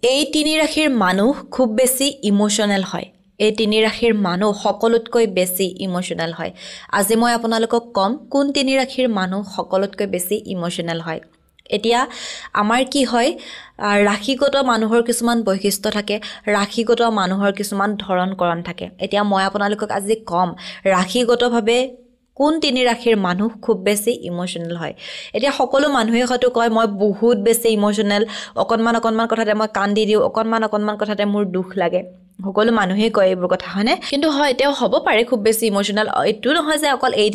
এই তিনি ৰাশিৰ মানুহ খুব বেছি ইমোশনাল হয় এই তিনি ৰাশিৰ মানুহ সকলোতকৈ বেছি ইমোশনাল হয় আজি মই আপোনালোকক কম কোন তিনি ৰাশিৰ মানুহ সকলোতকৈ বেছি ইমোশনাল হয় এতিয়া আমাৰ কি হয় ৰাশিগত মানুহৰ কিছুমান বৈশিষ্ট্য থাকে ৰাশিগত মানুহৰ কিছুমান ধৰণকৰণ থাকে এতিয়া মই আপোনালোকক আজি কম ৰাশিগতভাৱে কোন তিনি ৰাশিৰ মানুহ খুব বেছি ইমোশনাল হয় এতিয়া সকলো মানুহে হয়তো কয় মই বহুত বেছি ইমোশনাল অকনমান কথাতে মই কান্দি দিও অকনমান কথাতে মোৰ দুখ লাগে সকলো মানুহে কয় এইবোৰ কথা হয়নে কিন্তু হয় তেও হ'ব পাৰে খুব বেছি ইমোশনাল এটো নহয় যে অকল এই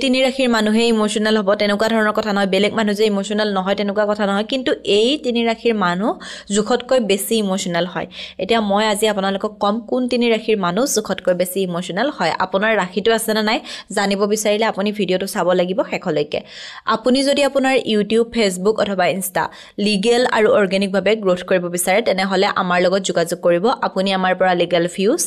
তিনি ৰাশিৰ মানুহে ইমোশনাল হ'ব তেনেকুৱা ধৰণৰ কথা নহয় বেলেগ মানুহ যে ইমোশনাল নহয় তেনেকুৱা কথা নহয় কিন্তু এই তিনি ৰাশিৰ মানুহ জুখতকৈ বেছি ইমোশনাল হয় এতিয়া মই আজি আপোনালোকক কম কোন তিনি ৰাশিৰ মানুহ জুখতকৈ বেছি ইমোশনাল হয় আপোনাৰ ৰাশিটো আছে না নাই জানিব বিচাৰিলে আপুনি ভিডিওটো চাব লাগিব শেষলৈকে আপুনি যদি আপোনাৰ ইউটিউব ফেসবুক অথবা ইনষ্টা লিগেল আৰু অৰ্গেনিক ভাৱে গ্ৰোথ কৰিব বিচাৰে তেনেহলে আমাৰ লগত যোগাযোগ কৰিব আপুনি আমাৰ পৰা legal views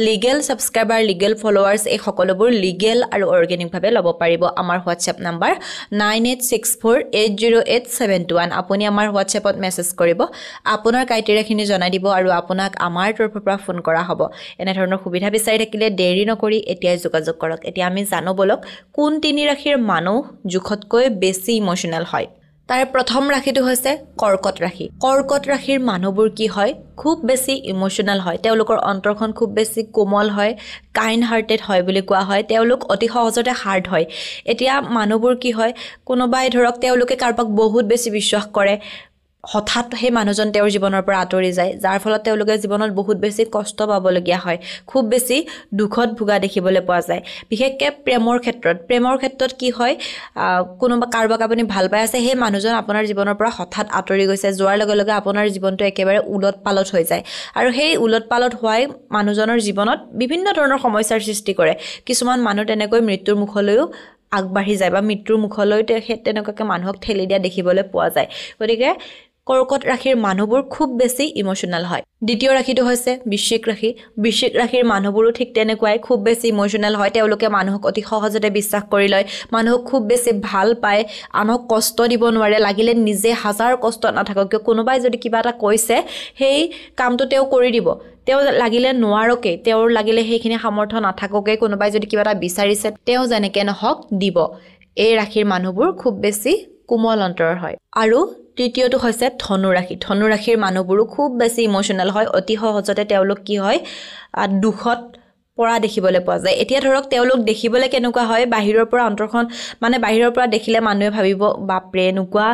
legal subscriber legal followers এই সকলোবোৰ লিগেল আৰু অৰ্গেনিক ভাৱে ল'ব পাৰিব আমাৰ WhatsApp নম্বৰ 9864808721 আপুনি আমাৰ WhatsAppত মেছেজ কৰিব আপোনাৰ ক্ৰাইটেৰিয়াখিনি জনাই দিব আৰু আপোনাক আমাৰ তৰফৰ পৰা ফোন কৰা হ'ব এনে ধৰণৰ সুবিধা বিচাৰি থাকিলে দেৰি নকৰি এতিয়াই যোগাযোগ কৰক এতিয়া আমি জানো বলক কোন তিনি ৰাশিৰ মানুহ জুখতকৈ বেছি ইমোশনাল হয় তাৰ প্ৰথম ৰাশিটো হৈছে কৰ্কট ৰাশিৰ মানুহবোৰ কি হয় খুব বেছি ইমোশনাল হয় তেওঁলোকৰ অন্তৰখন খুব বেছি কোমল হয় কাইন্ড হাৰ্টেড হয় বুলি কোৱা হয় তেওঁলোক অতি সহজতে হাৰ্ড হয় এতিয়া মানুহবোৰ কি হয় কোনোবাই ধৰক তেওঁলোকে কাৰোবাক বহুত বেছি বিশ্বাস কৰে হঠাৎ হে মানুহজন তেওঁৰ জীৱনৰ পৰা আঁতৰি যায় যাৰ ফলত তেওঁলোকে জীৱনত বহুত বেছি কষ্ট পাবলগীয়া হয় খুব বেছি দুখত ভুগা দেখিবলৈ পোৱা যায় বিশেষকৈ প্ৰেমৰ ক্ষেত্ৰত কি হয় কোনোবা কাৰোবাক আপুনি ভাল পাই আছে হে মানুহজন আপোনাৰ জীৱনৰ পৰা হঠাৎ আঁতৰি গৈছে যোৱাৰ লগে লগে আপোনাৰ জীৱনটো একেবাৰে উলটপালট হৈ যায় আৰু সেই উলটপালট হোৱাই মানুহজনৰ জীৱনত বিভিন্ন ধৰণৰ সমস্যাৰ সৃষ্টি কৰে কিছুমান মানুহ তেনেকৈ মৃত্যুৰ মুখলৈও আগবাঢ়ি যায় বা মৃত্যুৰ মুখলৈ তেনেকুৱাকৈ মানুহক ঠেলি দিয়া দেখিবলৈ পোৱা যায় গতিকে কৰ্কট ৰাশিৰ মানুহবোৰ খুব বেছি ইমোশনাল হয় দ্বিতীয় ৰাশিটো হৈছে বৃশ্চিক ৰাশিৰ মানুহবোৰো ঠিক তেনেকুৱাই খুব বেছি ইমোশনাল হয় তেওঁলোকে মানুহক অতি সহজতে বিশ্বাস কৰি লয় মানুহক খুব বেছি ভাল পায় আনক কষ্ট দিব নোৱাৰে লাগিলে নিজে হাজাৰ কষ্ট নাথাকক কিয় কোনোবাই যদি কিবা এটা কৈছে সেই কামটো তেওঁ কৰি দিব তেওঁ লাগিলে নোৱাৰকে তেওঁৰ লাগিলে সেইখিনি সামৰ্থ্য নাথাককে কোনোবাই যদি কিবা এটা বিচাৰিছে তেওঁ যেনেকে নহওক দিব এই ৰাশিৰ মানুহবোৰ খুব বেছি কোমল অন্তৰৰ হয় আৰু তৃতীয়টো হৈছে ধনু ৰাশিৰ মানুহবোৰো খুব বেছি ইমোশনাল হয় অতি সহজতে তেওঁলোক কি হয় দুখত পৰা দেখিবলৈ পোৱা যায় এতিয়া ধৰক তেওঁলোক দেখিবলৈ কেনেকুৱা হয় বাহিৰৰ পৰা অন্তৰখন মানে বাহিৰৰ পৰা দেখিলে মানুহে ভাবিব বাপৰে এনেকুৱা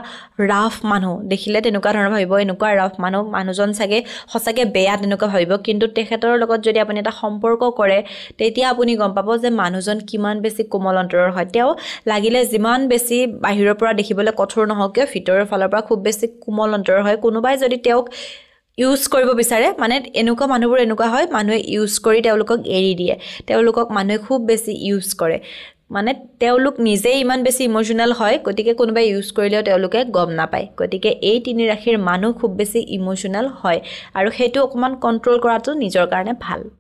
ৰাফ মানুহ দেখিলে তেনেকুৱা ধৰণৰ ভাবিব এনেকুৱা ৰাফ মানুহজন চাগে সঁচাকে বেয়া তেনেকুৱা ভাবিব কিন্তু তেখেতৰ লগত যদি আপুনি এটা সম্পৰ্ক কৰে তেতিয়া আপুনি গম পাব যে মানুহজন কিমান বেছি কোমল অন্তৰৰ হয় তেওঁ লাগিলে যিমান বেছি বাহিৰৰ পৰা দেখিবলৈ কঠোৰ নহওক কিয় ভিতৰৰ ফালৰ পৰা খুব বেছি কোমল অন্তৰৰ হয় কোনোবাই যদি তেওঁক ইউজ কৰিব বিচাৰে মানে এনেকুৱা মানুহবোৰ এনেকুৱা হয় মানুহে ইউজ কৰি তেওঁলোকক এৰি দিয়ে তেওঁলোকক মানুহে খুব বেছি ইউজ কৰে মানে তেওঁলোক নিজে ইমান বেছি ইমোশনাল হয় গতিকে কোনোবাই ইউজ কৰিলেও তেওঁলোকে গম নাপায় গতিকে এই তিনি ৰাশিৰ মানুহ খুব বেছি ইমোশনাল হয় আৰু সেইটো অকমান কন্ট্ৰোল কৰাটো নিজৰ কাৰণে ভাল